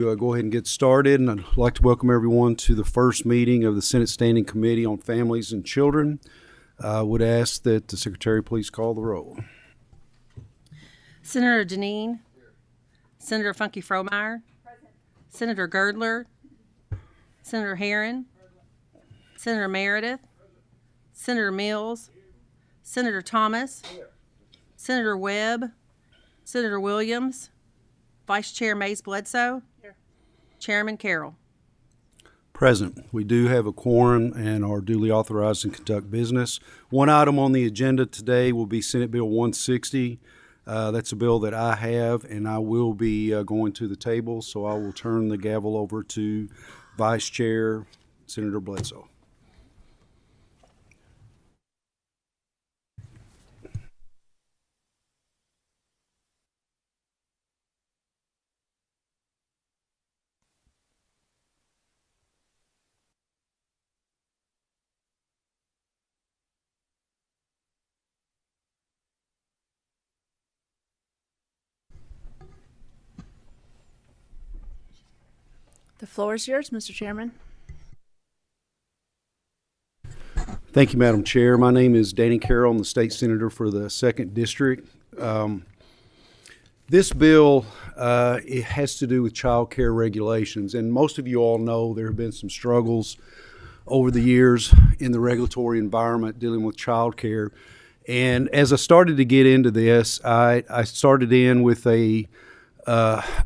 Go ahead and get started, and I'd like to welcome everyone to the first meeting of the Senate Standing Committee on Families and Children. I would ask that the Secretary please call the roll. Senator Deneen. Senator Funky Fromeyer. Senator Girdler. Senator Herron. Senator Meredith. Senator Mills. Senator Thomas. Senator Webb. Senator Williams. Vice Chair Mays Bledsoe. Chairman Carroll. Present. We do have a quorum and are duly authorized to conduct business. One item on the agenda today will be Senate Bill 160. That's a bill that I have, and I will be going to the table, so I will turn the gavel over to Vice Chair Senator Bledsoe. The floor is yours, Mr. Chairman. Thank you, Madam Chair. My name is Danny Carroll. I'm the State Senator for the 2nd District. This bill it has to do with child care regulations, and most of you all know there have been some struggles over the years in the regulatory environment dealing with child care. And as I started to get into this, I started in with a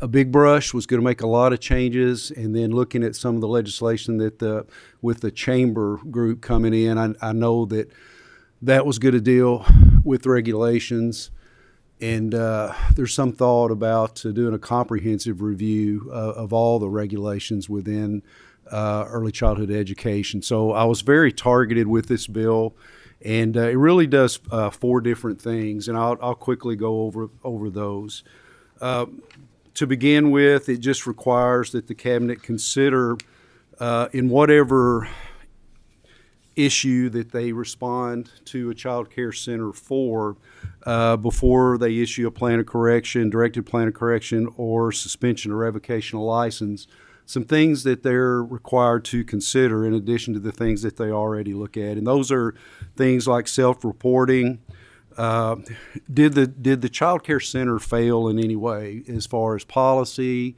big brush, was going to make a lot of changes, and then looking at some of the legislation that with the chamber group coming in, I know that was going to deal with regulations, and there's some thought about doing a comprehensive review of all the regulations within early childhood education. So I was very targeted with this bill, and it really does 4 different things, and I'll quickly go over those. To begin with, it just requires that the Cabinet consider in whatever issue that they respond to a child care center for before they issue a plan of correction, directed plan of correction, or suspension or revocation of license, some things that they're required to consider in addition to the things that they already look at. And those are things like self-reporting. Did the child care center fail in any way as far as policy,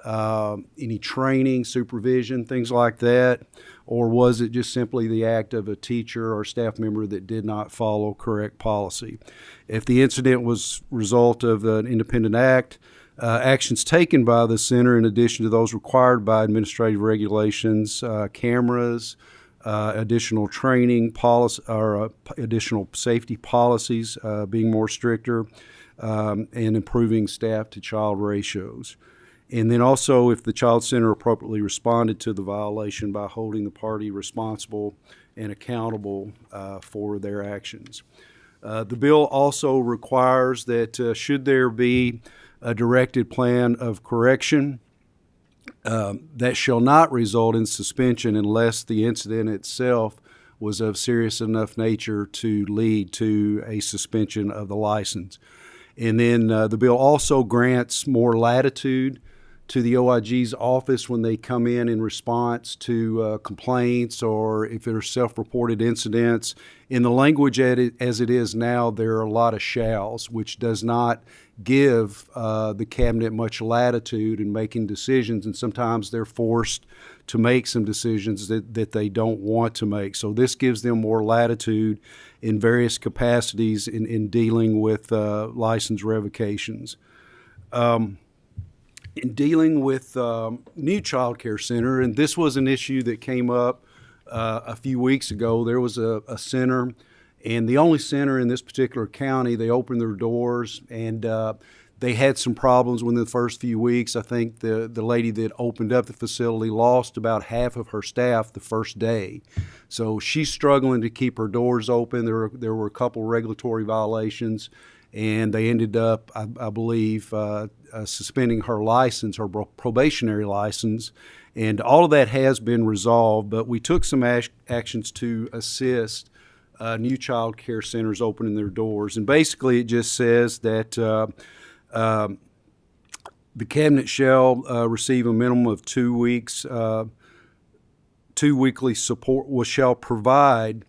any training, supervision, things like that? Or was it just simply the act of a teacher or staff member that did not follow correct policy? If the incident was a result of an independent act, actions taken by the center in addition to those required by administrative regulations, cameras, additional training policy, or additional safety policies being more stricter, and improving staff to child ratios. And then also if the child center appropriately responded to the violation by holding the party responsible and accountable for their actions. The bill also requires that should there be a directed plan of correction, that shall not result in suspension unless the incident itself was of serious enough nature to lead to a suspension of the license. And then the bill also grants more latitude to the OIG's office when they come in response to complaints or if there are self-reported incidents. In the language as it is now, there are a lot of shalls, which does not give the Cabinet much latitude in making decisions, and sometimes they're forced to make some decisions that they don't want to make. So this gives them more latitude in various capacities in dealing with license revocations. In dealing with new child care center, and this was an issue that came up a few weeks ago. There was a center, and the only center in this particular county. They opened their doors, and they had some problems within the first few weeks. I think the lady that opened up the facility lost about half of her staff the first day. So she's struggling to keep her doors open. There were a couple regulatory violations, and they ended up, I believe, suspending her license, her probationary license, and all of that has been resolved. But we took some actions to assist new child care centers opening their doors, and basically it just says that The cabinet shall receive a minimum of 2 weeks, 2 weekly support, shall provide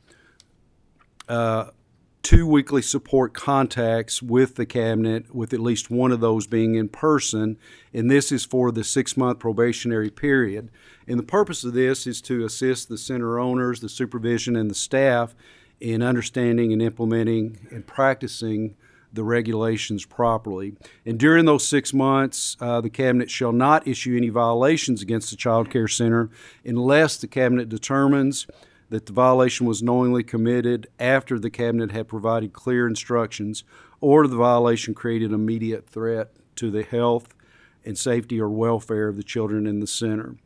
2 weekly support contacts with the cabinet, with at least one of those being in person, and this is for the 6-month probationary period. And the purpose of this is to assist the center owners, the supervision, and the staff in understanding and implementing and practicing the regulations properly. And during those 6 months, the cabinet shall not issue any violations against the child care center unless the cabinet determines that the violation was knowingly committed after the cabinet had provided clear instructions, or the violation created immediate threat to the health and safety or welfare of the children in the center.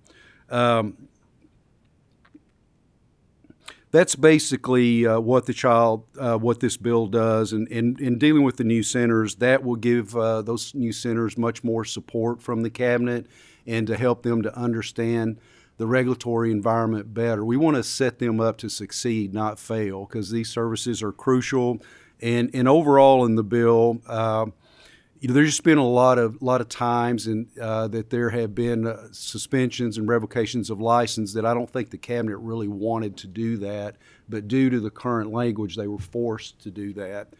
That's basically what this bill does, and in dealing with the new centers, that will give those new centers much more support from the cabinet and to help them to understand the regulatory environment better. We want to set them up to succeed, not fail, because these services are crucial. And overall in the bill, there's just been a lot of times that there have been suspensions and revocations of license that I don't think the cabinet really wanted to do that, but due to the current language, they were forced to do that.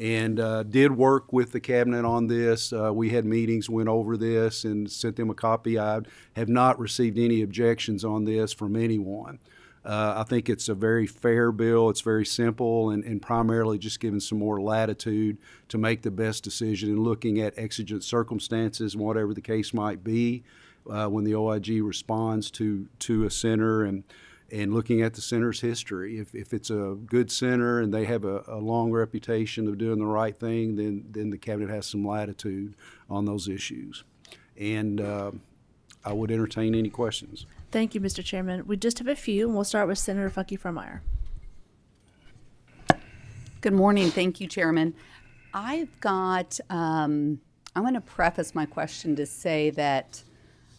And did work with the cabinet on this. We had meetings, went over this, and sent them a copy. I have not received any objections on this from anyone. I think it's a very fair bill. It's very simple and primarily just giving some more latitude to make the best decision and looking at exigent circumstances, whatever the case might be, when the OIG responds to a center, and looking at the center's history. If it's a good center and they have a long reputation of doing the right thing, then the cabinet has some latitude on those issues. And I would entertain any questions. Thank you, Mr. Chairman. We just have a few, and we'll start with Senator Funky Fromeyer. Good morning. Thank you, Chairman. I've got, I'm going to preface my question to say that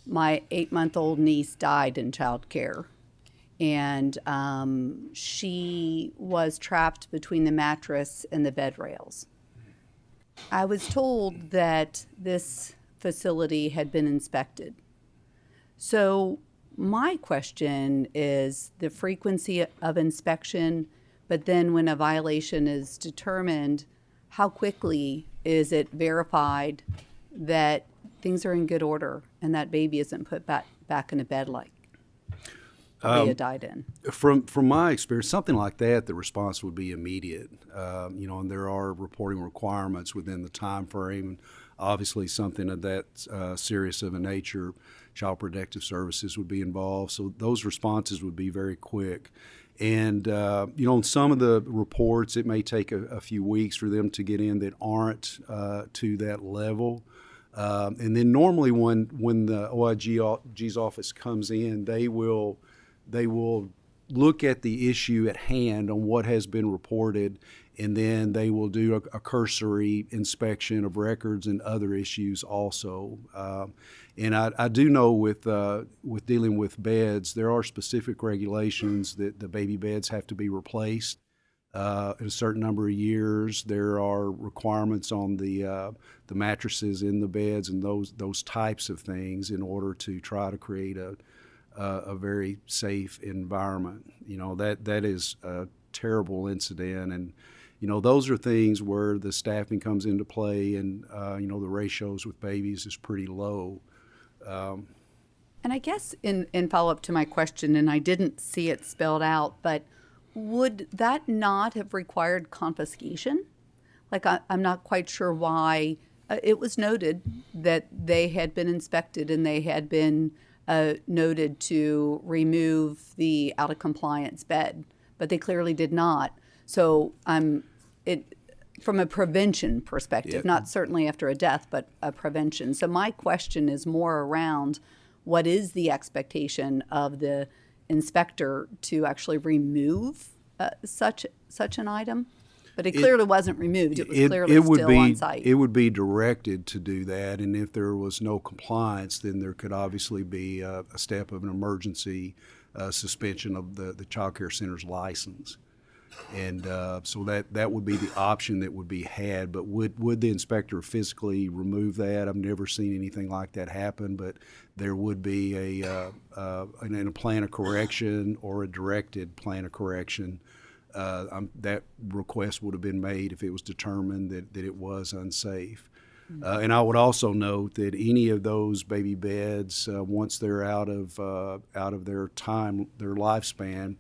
my 8-month-old niece died in child care. And she was trapped between the mattress and the bed rails. I was told that this facility had been inspected. So my question is the frequency of inspection, but then when a violation is determined, how quickly is it verified that things are in good order and that baby isn't put back in a bed like Leah died in? From my experience, something like that, the response would be immediate. And there are reporting requirements within the time frame. Obviously, something of that serious of a nature, Child Protective Services would be involved. So those responses would be very quick. And, in some of the reports, it may take a few weeks for them to get in that aren't to that level. And then normally when the OIG's office comes in, they will look at the issue at hand on what has been reported, and then they will do a cursory inspection of records and other issues also. And I do know with dealing with beds, there are specific regulations that the baby beds have to be replaced in a certain number of years. There are requirements on the mattresses in the beds and those types of things in order to try to create a very safe environment. That is a terrible incident, and those are things where the staffing comes into play, and the ratios with babies is pretty low. And I guess in follow-up to my question, and I didn't see it spelled out, but would that not have required confiscation? Like, I'm not quite sure why. It was noted that they had been inspected and they had been noted to remove the out-of-compliance bed, but they clearly did not. So from a prevention perspective, not certainly after a death, but a prevention. So my question is more around what is the expectation of the inspector to actually remove such an item? But it clearly wasn't removed. It was clearly still on site. It would be directed to do that, and if there was no compliance, then there could obviously be a step of an emergency suspension of the child care center's license. And so that would be the option that would be had. But would the inspector physically remove that? I've never seen anything like that happen, but there would be a plan of correction or a directed plan of correction. That request would have been made if it was determined that it was unsafe. And I would also note that any of those baby beds, once they're out of their lifespan,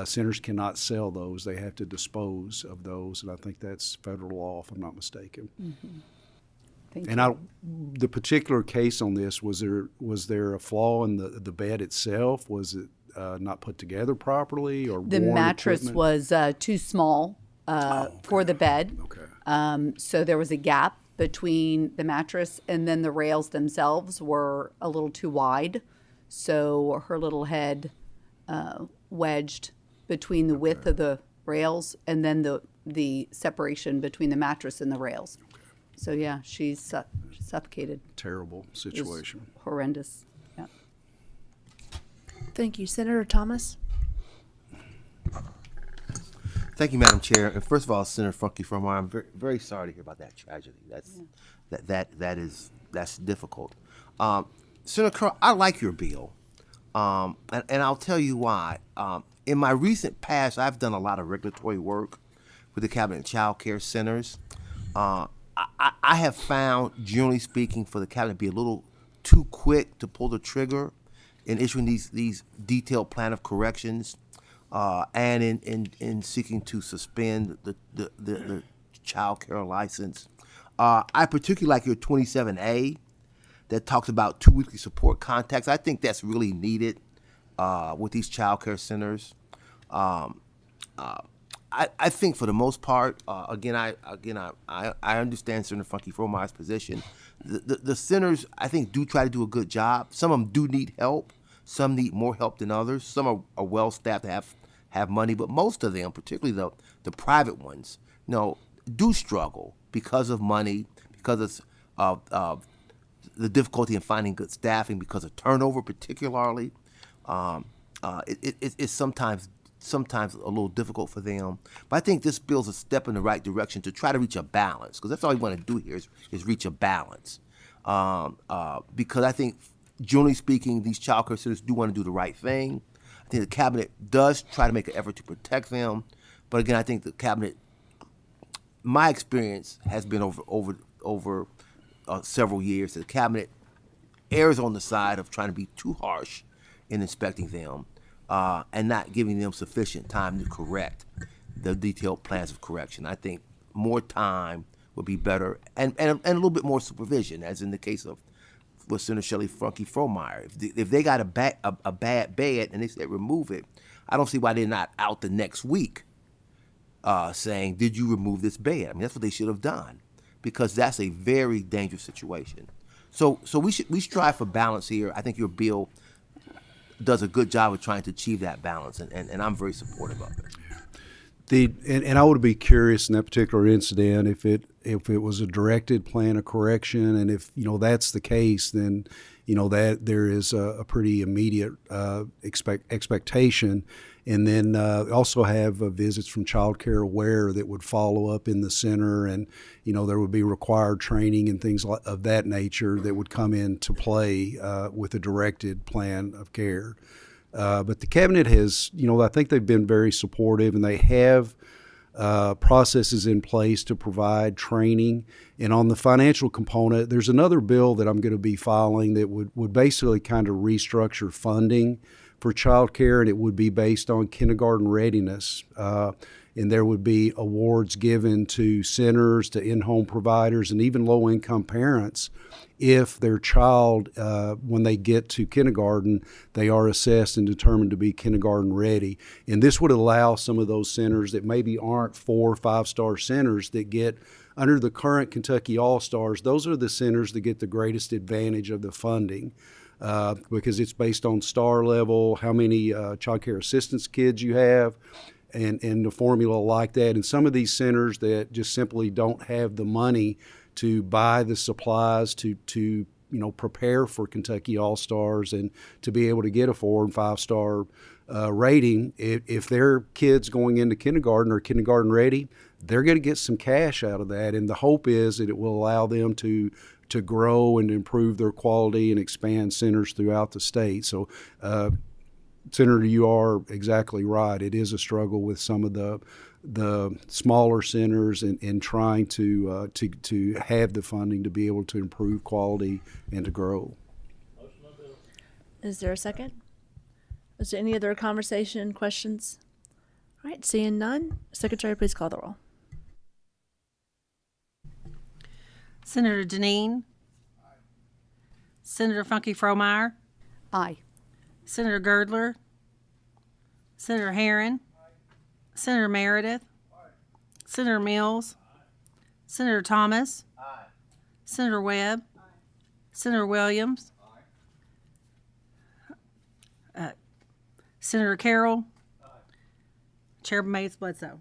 centers cannot sell those. They have to dispose of those, and I think that's federal law, if I'm not mistaken. Thank And you. the particular case on this, was there a flaw in the bed itself? Was it not put together properly, or The worn mattress equipment? was too small for the bed. Okay. So there was a gap between the mattress, and then the rails themselves were a little too wide. So her little head wedged between the width of the rails and then the separation between the mattress and the rails. So yeah, she's suffocated. Terrible It was situation. horrendous. Yeah. Thank you. Senator Thomas? Thank you, Madam Chair. And first of all, Senator Funky Fromeyer, I'm very, very sorry to hear about that tragedy. That's difficult. Senator Curl, I like your bill, and I'll tell you why. In my recent past, I've done a lot of regulatory work with the Cabinet Child Care Centers. I have found, generally speaking, for the Cabinet to be a little too quick to pull the trigger in issuing these detailed plan of corrections. And in seeking to suspend the child care license. I particularly like your 27A that talks about 2 weekly support contacts. I think that's really needed with these child care centers. I think for the most part, I understand Senator Funky Fromeyer's position. The centers, I think, do try to do a good job. Some of them do need help. Some need more help than others. Some are well staffed to have money, but most of them, particularly the private ones, do struggle because of money, because of the difficulty in finding good staffing, because of turnover, particularly. It's sometimes a little difficult for them. But I think this bill's a step in the right direction to try to reach a balance, because that's all we want to do here is reach a balance. Because I think, generally speaking, these child care centers do want to do the right thing. I think the Cabinet does try to make an effort to protect them. But again, I think the Cabinet, my experience has been over several years, that the Cabinet errs on the side of trying to be too harsh in inspecting them and not giving them sufficient time to correct the detailed plans of correction. I think more time would be better, and a little bit more supervision, as in the case of with Senator Shelley Funky Fromeyer. If they got a bad bed and they said remove it, I don't see why they're not out the next week saying, did you remove this bed? I mean, that's what they should have done, because that's a very dangerous situation. So we strive for balance here. I think your bill does a good job of trying to achieve that balance, and I'm very supportive of it. And I would be curious in that particular incident if it was a directed plan of correction, and if that's the case, then that there is a pretty immediate expectation, and then also have visits from Child Care Aware that would follow up in the center, and there would be required training and things of that nature that would come into play with a directed plan of care. But the Cabinet has, I think they've been very supportive, and they have processes in place to provide training. And on the financial component, there's another bill that I'm going to be filing that would basically kind of restructure funding for child care, and it would be based on kindergarten readiness. And there would be awards given to centers, to in-home providers, and even low-income parents if their child, when they get to kindergarten, they are assessed and determined to be kindergarten ready. And this would allow some of those centers that maybe aren't 4- or 5-star centers that get, under the current Kentucky All-Stars, those are the centers that get the greatest advantage of the funding. Because it's based on star level, how many child care assistance kids you have, and the formula like that. And some of these centers that just simply don't have the money to buy the supplies to prepare for Kentucky All-Stars and to be able to get a 4 and 5-star rating. If their kids going into kindergarten or kindergarten ready, they're going to get some cash out of that. And the hope is that it will allow them to grow and improve their quality and expand centers throughout the state. So, Senator, you are exactly right. It is a struggle with some of the smaller centers in trying to have the funding to be able to improve quality and to grow. Is there a second? Is there any other conversation, questions? All right, seeing none, Secretary, please call the roll. Senator Deneen. Senator Funky Fromeyer. Aye. Senator Girdler. Senator Herron. Senator Meredith. Senator Mills. Senator Thomas. Senator Webb. Senator Williams. Senator Carroll. Chairman Mays Bledsoe.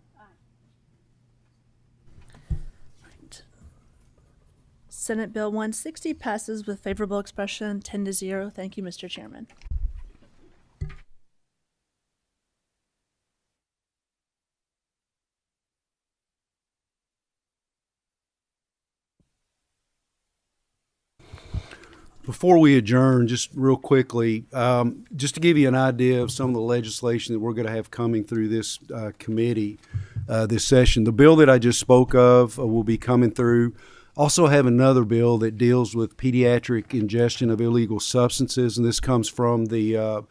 Senate Bill 160 passes with favorable expression 10-0. Thank you, Mr. Chairman. Before we adjourn, just real quickly, just to give you an idea of some of the legislation that we're going to have coming through this committee this session. The bill that I just spoke of will be coming through. Also have another bill that deals with pediatric ingestion of illegal substances, and this comes from the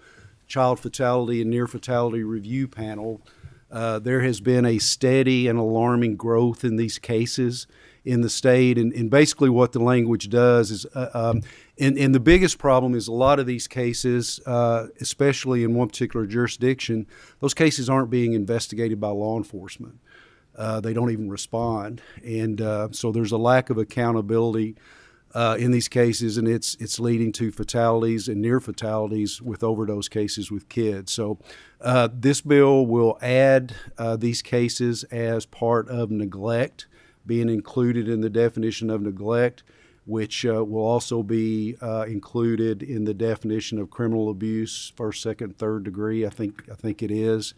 Child Fatality and Near Fatality Review Panel. There has been a steady and alarming growth in these cases in the state, and basically what the language does is, and the biggest problem is a lot of these cases, especially in one particular jurisdiction, those cases aren't being investigated by law enforcement. They don't even respond, and so there's a lack of accountability in these cases, and it's leading to fatalities and near fatalities with overdose cases with kids. So this bill will add these cases as part of neglect, being included in the definition of neglect, which will also be included in the definition of criminal abuse, first, second, third degree. I think it is.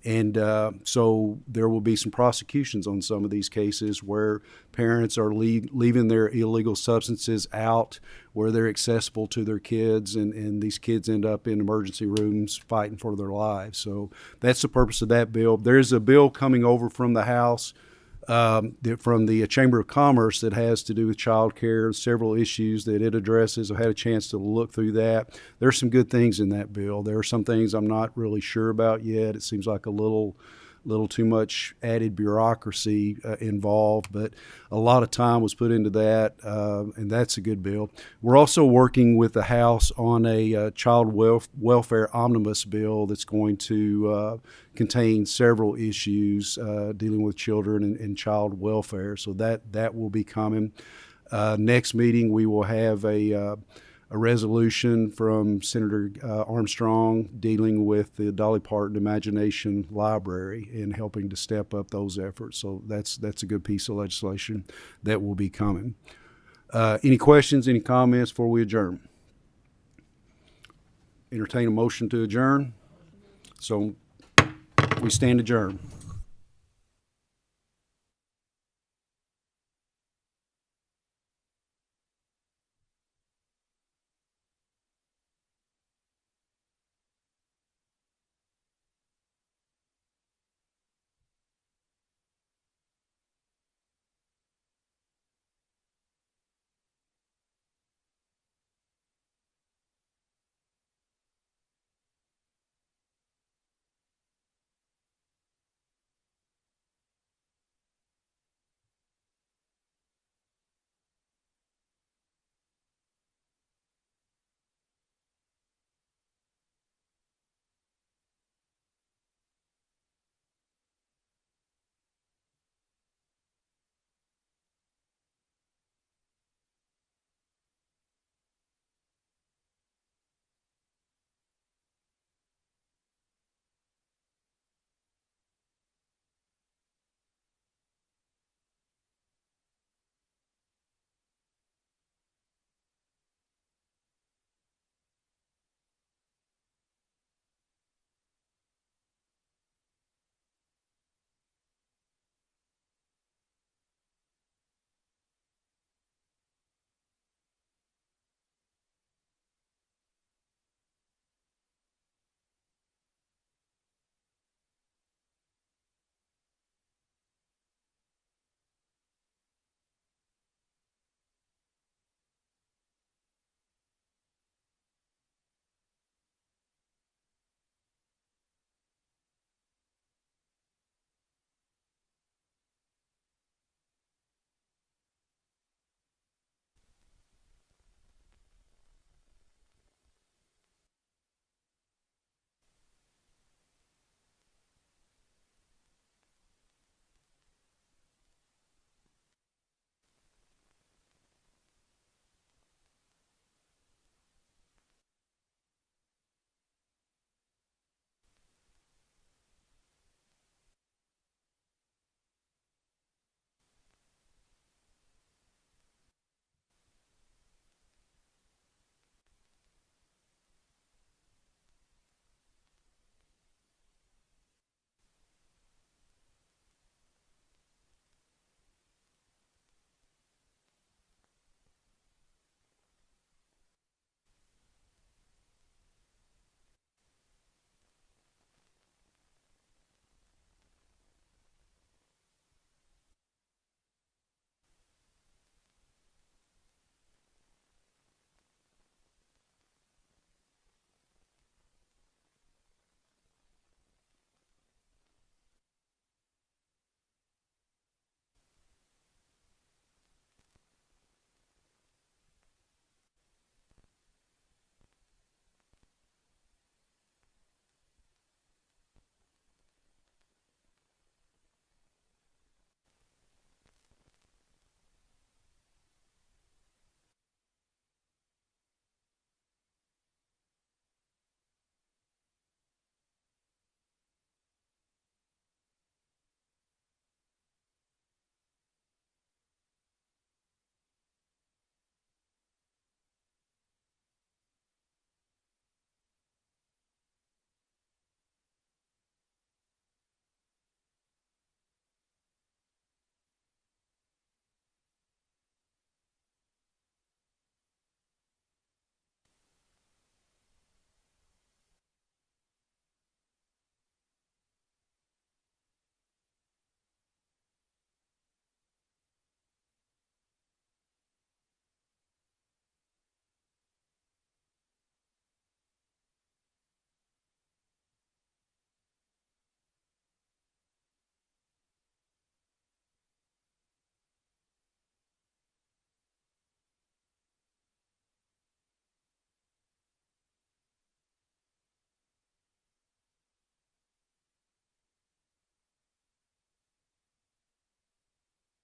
And so there will be some prosecutions on some of these cases where parents are leaving their illegal substances out where they're accessible to their kids, and these kids end up in emergency rooms fighting for their lives. So that's the purpose of that bill. There's a bill coming over from the House, from the Chamber of Commerce, that has to do with child care, several issues that it addresses. I've had a chance to look through that. There's some good things in that bill. There are some things I'm not really sure about yet. It seems like a little too much added bureaucracy involved, but a lot of time was put into that, and that's a good bill. We're also working with the House on a child welfare omnibus bill that's going to contain several issues dealing with children and child welfare, so that will be coming. Next meeting, we will have a resolution from Senator Armstrong dealing with the Dolly Parton Imagination Library and helping to step up those efforts. So that's a good piece of legislation that will be coming. Any questions, any comments before we adjourn? Entertain a motion to adjourn. So we stand adjourned.